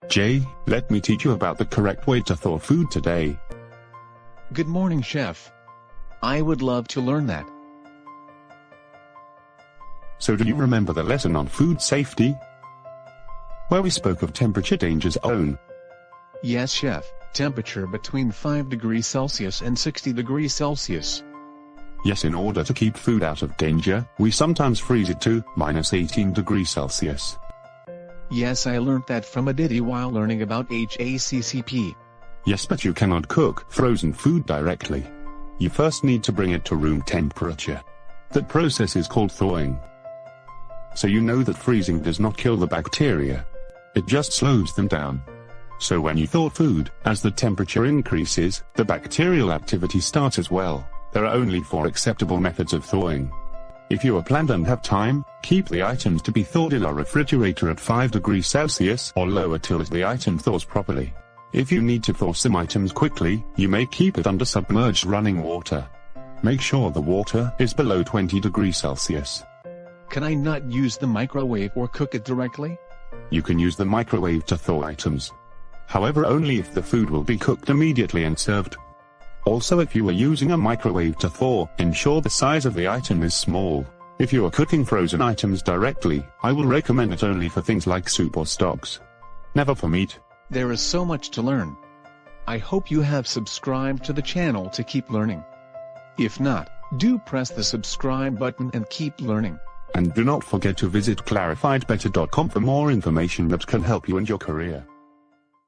Jay, let me teach you about the correct way to thaw food today. Good morning, Chef. I would love to learn that. So do you remember the lesson on food safety, where we spoke of temperature danger zone? Yes, Chef, temperature between 5 degrees Celsius and 60 degrees Celsius. Yes, in order to keep food out of danger, we sometimes freeze it to -18 degrees Celsius. Yes, I learned that from a ditty while learning about HACCP. Yes, but you cannot cook frozen food directly. You first need to bring it to room temperature. That process is called thawing. So you know that freezing does not kill the bacteria. It just slows them down. So when you thaw food, as the temperature increases, the bacterial activity starts as well. There are only 4 acceptable methods of thawing. If you are planned and have time, keep the items to be thawed in a refrigerator at 5 degrees Celsius or lower till the item thaws properly. If you need to thaw some items quickly, you may keep it under submerged running water. Make sure the water is below 20 degrees Celsius. Can I not use the microwave or cook it directly? You can use the microwave to thaw items. However, only if the food will be cooked immediately and served. Also, if you are using a microwave to thaw, ensure the size of the item is small. If you are cooking frozen items directly, I will recommend it only for things like soup or stocks. Never for meat. There is so much to learn. I hope you have subscribed to the channel to keep learning. If not, do press the subscribe button and keep learning. And do not forget to visit clarifiedbetter.com for more information that can help you in your career.